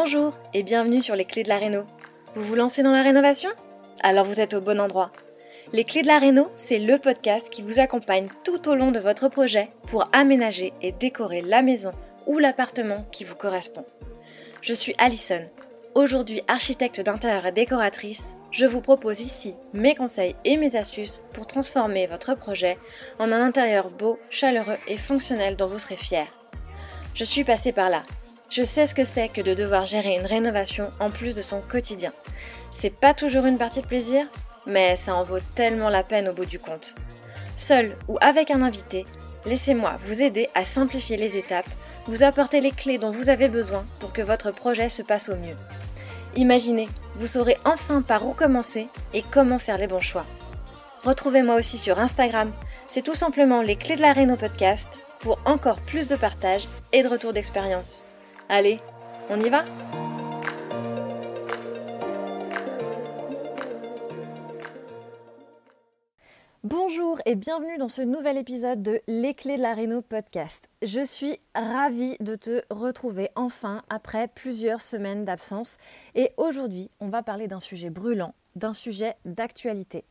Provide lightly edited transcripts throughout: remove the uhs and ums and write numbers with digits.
Bonjour et bienvenue sur les clés de la réno. Vous vous lancez dans la rénovation? Alors vous êtes au bon endroit. Les clés de la réno, c'est le podcast qui vous accompagne tout au long de votre projet pour aménager et décorer la maison ou l'appartement qui vous correspond. Je suis Alison, aujourd'hui architecte d'intérieur et décoratrice. Je vous propose ici mes conseils et mes astuces pour transformer votre projet en un intérieur beau, chaleureux et fonctionnel dont vous serez fiers. Je suis passée par là. Je sais ce que c'est que de devoir gérer une rénovation en plus de son quotidien. C'est pas toujours une partie de plaisir, mais ça en vaut tellement la peine au bout du compte. Seul ou avec un invité, laissez-moi vous aider à simplifier les étapes, vous apporter les clés dont vous avez besoin pour que votre projet se passe au mieux. Imaginez, vous saurez enfin par où commencer et comment faire les bons choix. Retrouvez-moi aussi sur Instagram, c'est tout simplement les clés de la réno podcast pour encore plus de partage et de retour d'expérience. Allez, on y va ? Bonjour et bienvenue dans ce nouvel épisode de Les clés de la réno podcast. Je suis ravie de te retrouver enfin après plusieurs semaines d'absence et aujourd'hui on va parler d'un sujet brûlant, d'un sujet d'actualité.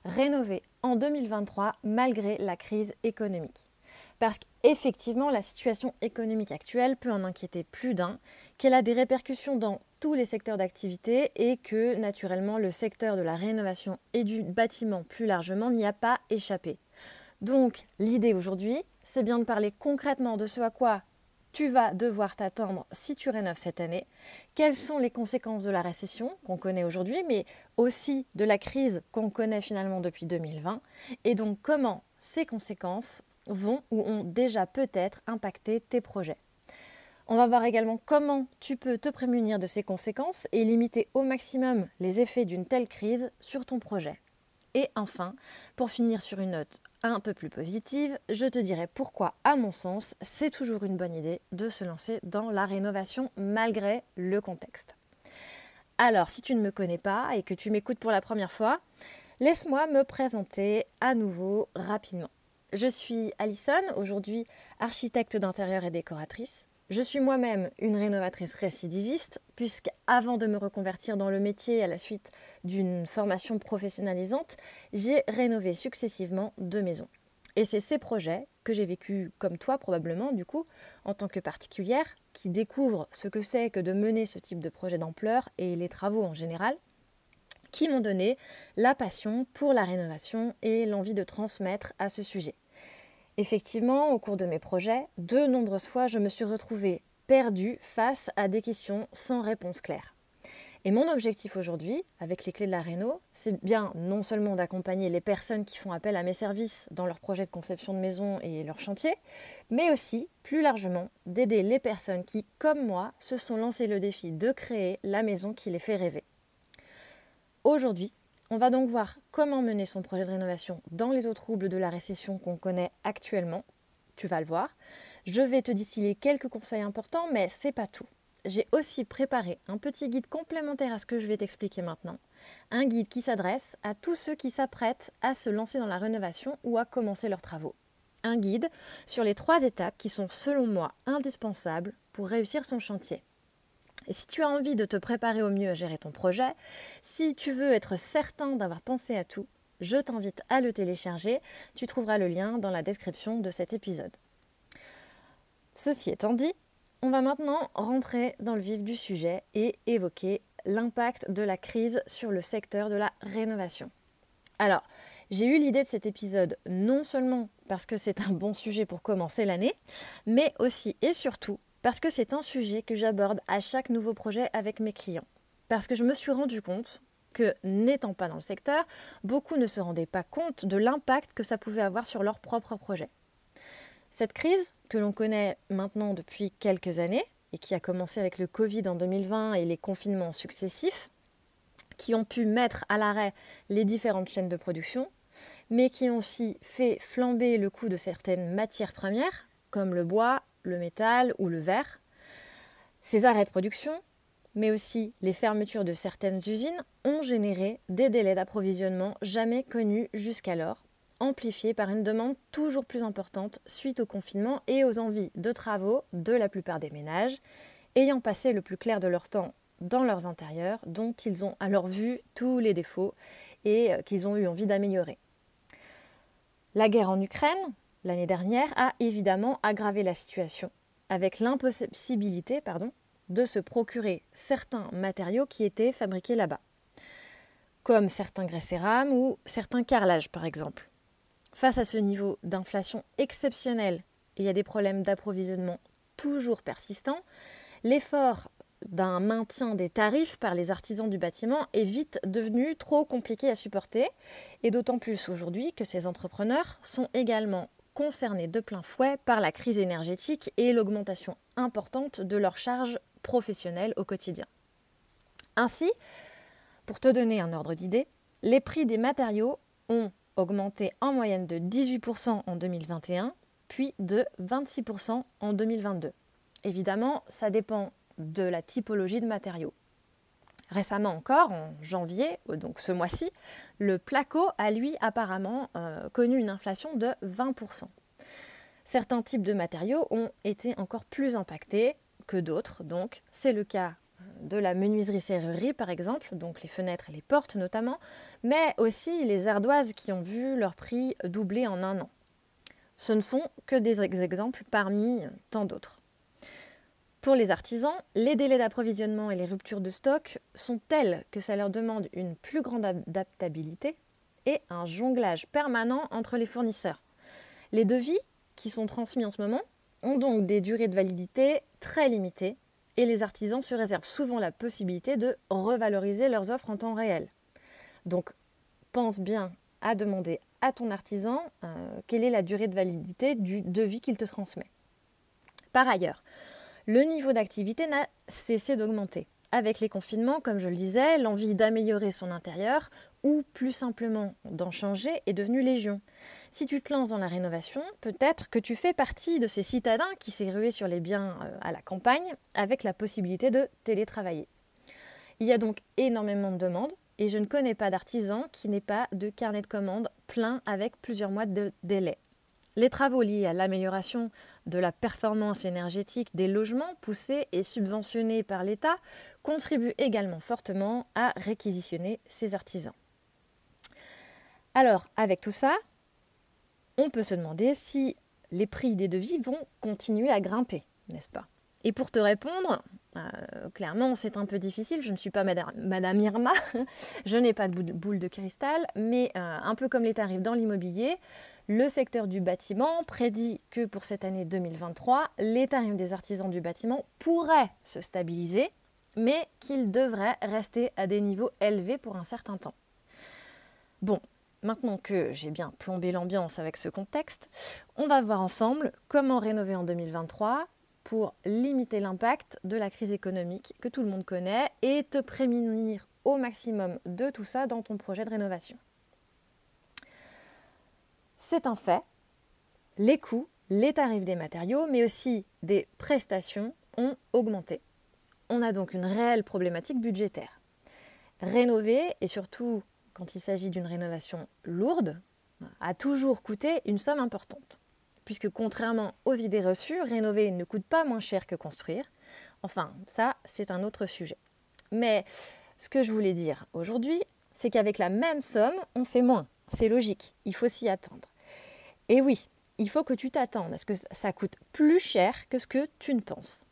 Rénover en 2023 malgré la crise économique. Parce qu'effectivement, la situation économique actuelle peut en inquiéter plus d'un, qu'elle a des répercussions dans tous les secteurs d'activité et que, naturellement, le secteur de la rénovation et du bâtiment plus largement n'y a pas échappé. Donc, l'idée aujourd'hui, c'est bien de parler concrètement de ce à quoi tu vas devoir t'attendre si tu rénoves cette année, quelles sont les conséquences de la récession qu'on connaît aujourd'hui, mais aussi de la crise qu'on connaît finalement depuis 2020, et donc comment ces conséquences vont ou ont déjà peut-être impacté tes projets. On va voir également comment tu peux te prémunir de ces conséquences et limiter au maximum les effets d'une telle crise sur ton projet. Et enfin, pour finir sur une note un peu plus positive, je te dirai pourquoi, à mon sens, c'est toujours une bonne idée de se lancer dans la rénovation malgré le contexte. Alors, si tu ne me connais pas et que tu m'écoutes pour la première fois, laisse-moi me présenter à nouveau rapidement. Je suis Alison, aujourd'hui architecte d'intérieur et décoratrice. Je suis moi-même une rénovatrice récidiviste, puisqu'avant de me reconvertir dans le métier à la suite d'une formation professionnalisante, j'ai rénové successivement 2 maisons. Et c'est ces projets que j'ai vécu comme toi probablement, du coup, en tant que particulière, qui découvre ce que c'est que de mener ce type de projet d'ampleur et les travaux en général, qui m'ont donné la passion pour la rénovation et l'envie de transmettre à ce sujet. Effectivement, au cours de mes projets, de nombreuses fois, je me suis retrouvée perdue face à des questions sans réponse claire. Et mon objectif aujourd'hui, avec les clés de la réno, c'est bien non seulement d'accompagner les personnes qui font appel à mes services dans leurs projets de conception de maison et leurs chantiers, mais aussi, plus largement, d'aider les personnes qui, comme moi, se sont lancées le défi de créer la maison qui les fait rêver. Aujourd'hui, on va donc voir comment mener son projet de rénovation dans les eaux troubles de la récession qu'on connaît actuellement. Tu vas le voir. Je vais te distiller quelques conseils importants, mais c'est pas tout. J'ai aussi préparé un petit guide complémentaire à ce que je vais t'expliquer maintenant. Un guide qui s'adresse à tous ceux qui s'apprêtent à se lancer dans la rénovation ou à commencer leurs travaux. Un guide sur les 3 étapes qui sont selon moi indispensables pour réussir son chantier. Et si tu as envie de te préparer au mieux à gérer ton projet, si tu veux être certain d'avoir pensé à tout, je t'invite à le télécharger. Tu trouveras le lien dans la description de cet épisode. Ceci étant dit, on va maintenant rentrer dans le vif du sujet et évoquer l'impact de la crise sur le secteur de la rénovation. Alors, j'ai eu l'idée de cet épisode non seulement parce que c'est un bon sujet pour commencer l'année, mais aussi et surtout parce que c'est un sujet que j'aborde à chaque nouveau projet avec mes clients. Parce que je me suis rendu compte que, n'étant pas dans le secteur, beaucoup ne se rendaient pas compte de l'impact que ça pouvait avoir sur leur propre projet. Cette crise, que l'on connaît maintenant depuis quelques années, et qui a commencé avec le Covid en 2020 et les confinements successifs, qui ont pu mettre à l'arrêt les différentes chaînes de production, mais qui ont aussi fait flamber le coût de certaines matières premières, comme le bois, le métal ou le verre. Ces arrêts de production, mais aussi les fermetures de certaines usines, ont généré des délais d'approvisionnement jamais connus jusqu'alors, amplifiés par une demande toujours plus importante suite au confinement et aux envies de travaux de la plupart des ménages, ayant passé le plus clair de leur temps dans leurs intérieurs, dont ils ont alors vu tous les défauts et qu'ils ont eu envie d'améliorer. La guerre en Ukraine, l'année dernière, a évidemment aggravé la situation, avec l'impossibilité de se procurer certains matériaux qui étaient fabriqués là-bas, comme certains grès cérame ou certains carrelages par exemple. Face à ce niveau d'inflation exceptionnel et à des problèmes d'approvisionnement toujours persistants, l'effort d'un maintien des tarifs par les artisans du bâtiment est vite devenu trop compliqué à supporter, et d'autant plus aujourd'hui que ces entrepreneurs sont également concernés de plein fouet par la crise énergétique et l'augmentation importante de leurs charges professionnelles au quotidien. Ainsi, pour te donner un ordre d'idée, les prix des matériaux ont augmenté en moyenne de 18% en 2021, puis de 26% en 2022. Évidemment, ça dépend de la typologie de matériaux. Récemment encore, en janvier, donc ce mois-ci, le placo a lui apparemment connu une inflation de 20%. Certains types de matériaux ont été encore plus impactés que d'autres, donc c'est le cas de la menuiserie-serrurerie par exemple, donc les fenêtres et les portes notamment, mais aussi les ardoises qui ont vu leur prix doubler en un an. Ce ne sont que des exemples parmi tant d'autres. Pour les artisans, les délais d'approvisionnement et les ruptures de stock sont tels que ça leur demande une plus grande adaptabilité et un jonglage permanent entre les fournisseurs. Les devis qui sont transmis en ce moment ont donc des durées de validité très limitées et les artisans se réservent souvent la possibilité de revaloriser leurs offres en temps réel. Donc, pense bien à demander à ton artisan quelle est la durée de validité du devis qu'il te transmet. Par ailleurs, le niveau d'activité n'a cessé d'augmenter. Avec les confinements, comme je le disais, l'envie d'améliorer son intérieur ou plus simplement d'en changer est devenue légion. Si tu te lances dans la rénovation, peut-être que tu fais partie de ces citadins qui s'est rué sur les biens à la campagne avec la possibilité de télétravailler. Il y a donc énormément de demandes et je ne connais pas d'artisan qui n'ait pas de carnet de commandes plein avec plusieurs mois de délai. Les travaux liés à l'amélioration de la performance énergétique des logements poussés et subventionnés par l'État contribuent également fortement à réquisitionner ces artisans. Alors, avec tout ça, on peut se demander si les prix des devis vont continuer à grimper, n'est-ce pas ? Et pour te répondre, clairement c'est un peu difficile, je ne suis pas Madame Irma, je n'ai pas de boule de cristal, mais un peu comme les tarifs dans l'immobilier, le secteur du bâtiment prédit que pour cette année 2023, les tarifs des artisans du bâtiment pourraient se stabiliser, mais qu'ils devraient rester à des niveaux élevés pour un certain temps. Bon, maintenant que j'ai bien plombé l'ambiance avec ce contexte, on va voir ensemble comment rénover en 2023 pour limiter l'impact de la crise économique que tout le monde connaît et te prémunir au maximum de tout ça dans ton projet de rénovation. C'est un fait, les coûts, les tarifs des matériaux, mais aussi des prestations ont augmenté. On a donc une réelle problématique budgétaire. Rénover, et surtout quand il s'agit d'une rénovation lourde, a toujours coûté une somme importante. Puisque contrairement aux idées reçues, rénover ne coûte pas moins cher que construire. Enfin, ça, c'est un autre sujet. Mais ce que je voulais dire aujourd'hui, c'est qu'avec la même somme, on fait moins. C'est logique, il faut s'y attendre. Et oui, il faut que tu t'attendes à ce que ça coûte plus cher que ce que tu ne penses.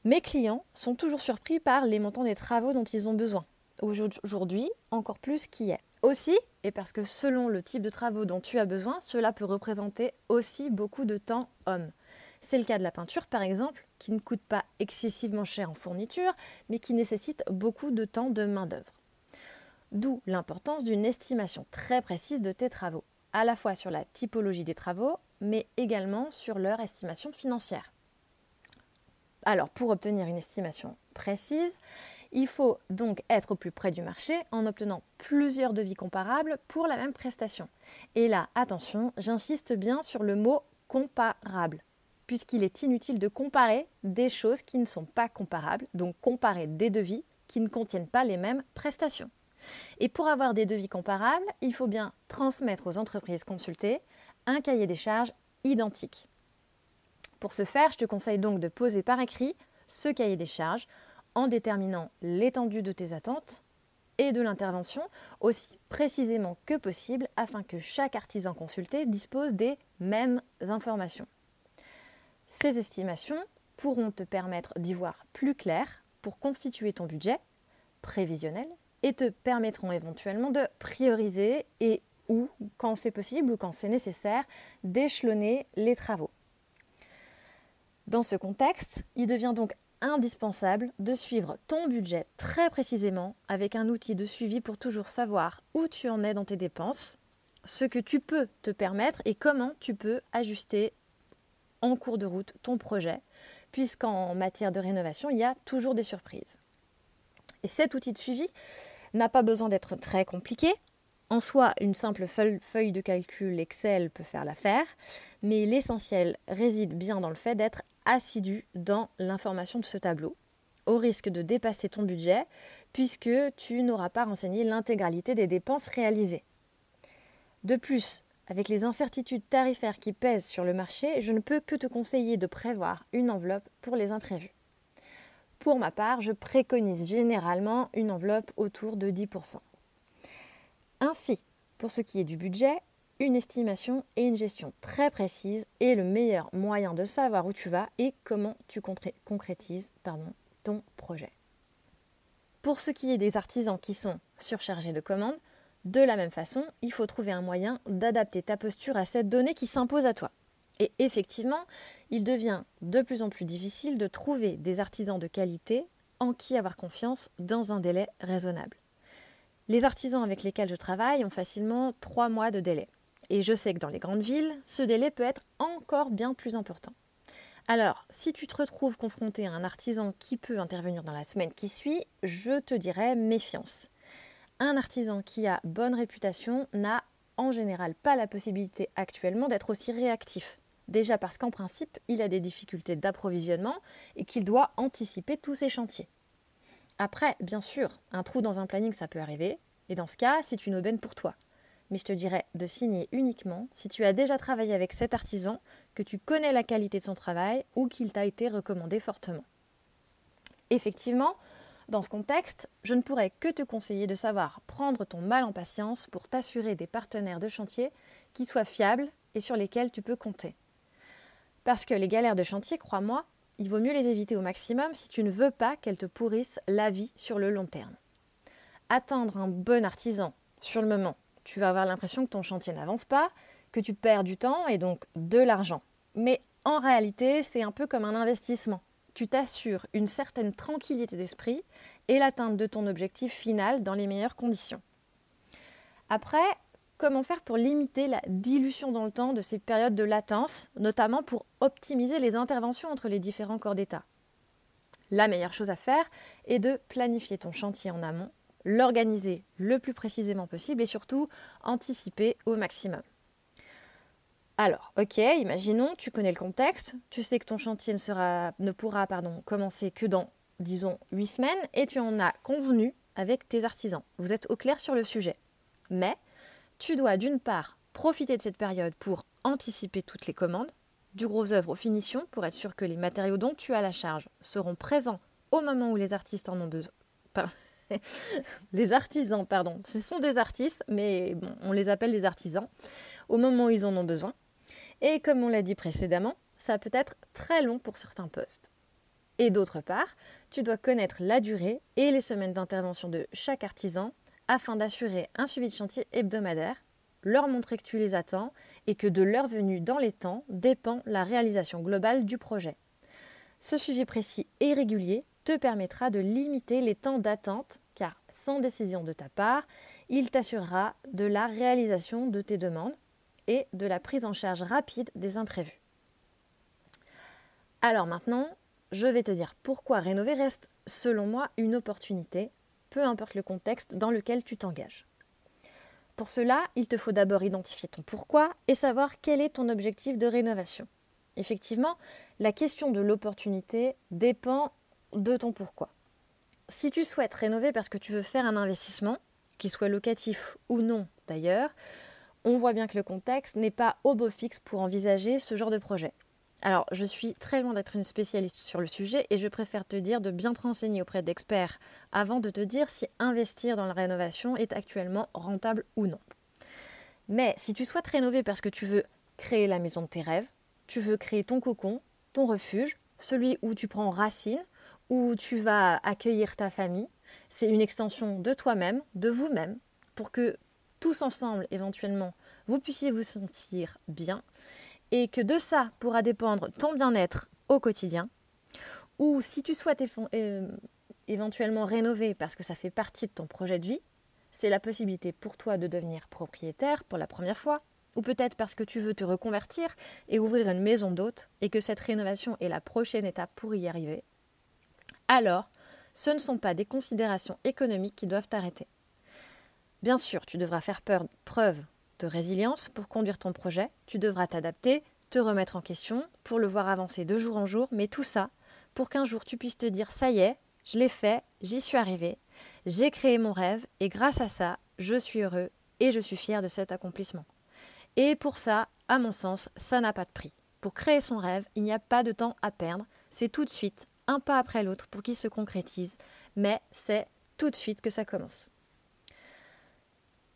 Mes clients sont toujours surpris par les montants des travaux dont ils ont besoin. Aujourd'hui, encore plus qu'hier. Aussi, et parce que selon le type de travaux dont tu as besoin, cela peut représenter aussi beaucoup de temps homme. C'est le cas de la peinture par exemple, qui ne coûte pas excessivement cher en fourniture, mais qui nécessite beaucoup de temps de main-d'œuvre. D'où l'importance d'une estimation très précise de tes travaux, à la fois sur la typologie des travaux, mais également sur leur estimation financière. Alors, pour obtenir une estimation précise, il faut donc être au plus près du marché en obtenant plusieurs devis comparables pour la même prestation. Et là, attention, j'insiste bien sur le mot « comparable », puisqu'il est inutile de comparer des choses qui ne sont pas comparables, donc comparer des devis qui ne contiennent pas les mêmes prestations. Et pour avoir des devis comparables, il faut bien transmettre aux entreprises consultées un cahier des charges identique. Pour ce faire, je te conseille donc de poser par écrit ce cahier des charges en déterminant l'étendue de tes attentes et de l'intervention aussi précisément que possible afin que chaque artisan consulté dispose des mêmes informations. Ces estimations pourront te permettre d'y voir plus clair pour constituer ton budget prévisionnel et te permettront éventuellement de prioriser et ou, quand c'est possible ou quand c'est nécessaire, d'échelonner les travaux. Dans ce contexte, il devient donc indispensable de suivre ton budget très précisément avec un outil de suivi pour toujours savoir où tu en es dans tes dépenses, ce que tu peux te permettre et comment tu peux ajuster en cours de route ton projet, puisqu'en matière de rénovation, il y a toujours des surprises. Et cet outil de suivi n'a pas besoin d'être très compliqué. En soi, une simple feuille de calcul Excel peut faire l'affaire, mais l'essentiel réside bien dans le fait d'être assidu dans l'information de ce tableau, au risque de dépasser ton budget, puisque tu n'auras pas renseigné l'intégralité des dépenses réalisées. De plus, avec les incertitudes tarifaires qui pèsent sur le marché, je ne peux que te conseiller de prévoir une enveloppe pour les imprévus. Pour ma part, je préconise généralement une enveloppe autour de 10%. Ainsi, pour ce qui est du budget, une estimation et une gestion très précise est le meilleur moyen de savoir où tu vas et comment tu concrétises ton projet. Pour ce qui est des artisans qui sont surchargés de commandes, de la même façon, il faut trouver un moyen d'adapter ta posture à cette donnée qui s'impose à toi. Et effectivement, il devient de plus en plus difficile de trouver des artisans de qualité en qui avoir confiance dans un délai raisonnable. Les artisans avec lesquels je travaille ont facilement 3 mois de délai. Et je sais que dans les grandes villes, ce délai peut être encore bien plus important. Alors, si tu te retrouves confronté à un artisan qui peut intervenir dans la semaine qui suit, je te dirais méfiance. Un artisan qui a bonne réputation n'a en général pas la possibilité actuellement d'être aussi réactif. Déjà parce qu'en principe, il a des difficultés d'approvisionnement et qu'il doit anticiper tous ses chantiers. Après, bien sûr, un trou dans un planning, ça peut arriver, et dans ce cas, c'est une aubaine pour toi. Mais je te dirais de signer uniquement si tu as déjà travaillé avec cet artisan, que tu connais la qualité de son travail ou qu'il t'a été recommandé fortement. Effectivement, dans ce contexte, je ne pourrais que te conseiller de savoir prendre ton mal en patience pour t'assurer des partenaires de chantier qui soient fiables et sur lesquels tu peux compter. Parce que les galères de chantier, crois-moi, il vaut mieux les éviter au maximum si tu ne veux pas qu'elles te pourrissent la vie sur le long terme. Attendre un bon artisan sur le moment, tu vas avoir l'impression que ton chantier n'avance pas, que tu perds du temps et donc de l'argent. Mais en réalité, c'est un peu comme un investissement. Tu t'assures une certaine tranquillité d'esprit et l'atteinte de ton objectif final dans les meilleures conditions. Après, comment faire pour limiter la dilution dans le temps de ces périodes de latence, notamment pour optimiser les interventions entre les différents corps d'État? La meilleure chose à faire est de planifier ton chantier en amont, l'organiser le plus précisément possible et surtout anticiper au maximum. Alors, ok, imaginons, tu connais le contexte, tu sais que ton chantier ne pourra commencer que dans, disons, 8 semaines et tu en as convenu avec tes artisans. Vous êtes au clair sur le sujet. Mais tu dois d'une part profiter de cette période pour anticiper toutes les commandes, du gros œuvre aux finitions pour être sûr que les matériaux dont tu as la charge seront présents au moment où les artistes en ont besoin. Les artisans, ce sont des artistes, mais bon, on les appelle des artisans, au moment où ils en ont besoin. Et comme on l'a dit précédemment, ça peut être très long pour certains postes. Et d'autre part, tu dois connaître la durée et les semaines d'intervention de chaque artisan afin d'assurer un suivi de chantier hebdomadaire, leur montrer que tu les attends et que de leur venue dans les temps dépend la réalisation globale du projet. Ce suivi précis et régulier te permettra de limiter les temps d'attente car sans décision de ta part, il t'assurera de la réalisation de tes demandes et de la prise en charge rapide des imprévus. Alors maintenant, je vais te dire pourquoi rénover reste, selon moi, une opportunité, peu importe le contexte dans lequel tu t'engages. Pour cela, il te faut d'abord identifier ton pourquoi et savoir quel est ton objectif de rénovation. Effectivement, la question de l'opportunité dépend de ton pourquoi. Si tu souhaites rénover parce que tu veux faire un investissement, qu'il soit locatif ou non d'ailleurs, on voit bien que le contexte n'est pas au beau fixe pour envisager ce genre de projet. Alors, je suis très loin d'être une spécialiste sur le sujet et je préfère te dire de bien te renseigner auprès d'experts avant de te dire si investir dans la rénovation est actuellement rentable ou non. Mais si tu souhaites rénover parce que tu veux créer la maison de tes rêves, tu veux créer ton cocon, ton refuge, celui où tu prends racine, où tu vas accueillir ta famille, c'est une extension de toi-même, de vous-même, pour que tous ensemble, éventuellement, vous puissiez vous sentir bien et que de ça pourra dépendre ton bien-être au quotidien. Ou si tu souhaites éventuellement rénover parce que ça fait partie de ton projet de vie, c'est la possibilité pour toi de devenir propriétaire pour la première fois, ou peut-être parce que tu veux te reconvertir et ouvrir une maison d'hôte et que cette rénovation est la prochaine étape pour y arriver. Alors, ce ne sont pas des considérations économiques qui doivent t'arrêter. Bien sûr, tu devras faire preuve de résilience pour conduire ton projet, tu devras t'adapter, te remettre en question pour le voir avancer de jour en jour, mais tout ça pour qu'un jour tu puisses te dire « ça y est, je l'ai fait, j'y suis arrivé, j'ai créé mon rêve et grâce à ça, je suis heureux et je suis fier de cet accomplissement ». Et pour ça, à mon sens, ça n'a pas de prix. Pour créer son rêve, il n'y a pas de temps à perdre, c'est tout de suite, un pas après l'autre pour qu'il se concrétise, mais c'est tout de suite que ça commence.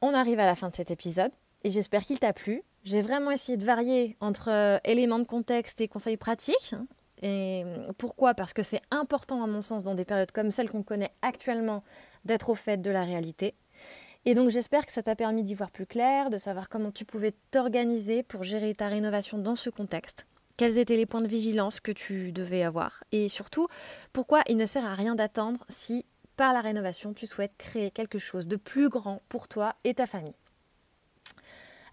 On arrive à la fin de cet épisode et j'espère qu'il t'a plu. J'ai vraiment essayé de varier entre éléments de contexte et conseils pratiques. Et pourquoi ? Parce que c'est important à mon sens dans des périodes comme celle qu'on connaît actuellement d'être au fait de la réalité. Et donc j'espère que ça t'a permis d'y voir plus clair, de savoir comment tu pouvais t'organiser pour gérer ta rénovation dans ce contexte. Quels étaient les points de vigilance que tu devais avoir et surtout, pourquoi il ne sert à rien d'attendre si par la rénovation tu souhaites créer quelque chose de plus grand pour toi et ta famille.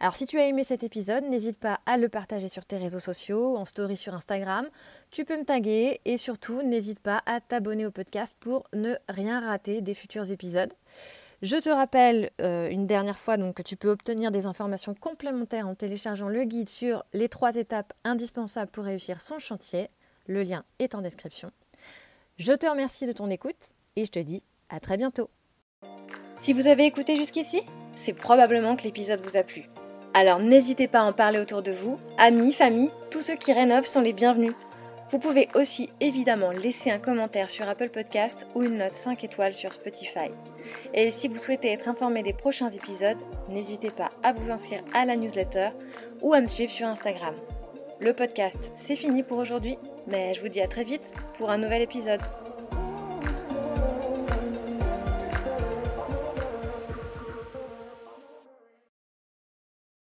Alors si tu as aimé cet épisode, n'hésite pas à le partager sur tes réseaux sociaux, en story sur Instagram. Tu peux me taguer et surtout n'hésite pas à t'abonner au podcast pour ne rien rater des futurs épisodes. Je te rappelle une dernière fois donc, que tu peux obtenir des informations complémentaires en téléchargeant le guide sur les 3 étapes indispensables pour réussir son chantier. Le lien est en description. Je te remercie de ton écoute et je te dis à très bientôt. Si vous avez écouté jusqu'ici, c'est probablement que l'épisode vous a plu. Alors n'hésitez pas à en parler autour de vous, amis, famille, tous ceux qui rénovent sont les bienvenus. Vous pouvez aussi évidemment laisser un commentaire sur Apple Podcast ou une note 5 étoiles sur Spotify. Et si vous souhaitez être informé des prochains épisodes, n'hésitez pas à vous inscrire à la newsletter ou à me suivre sur Instagram. Le podcast, c'est fini pour aujourd'hui, mais je vous dis à très vite pour un nouvel épisode.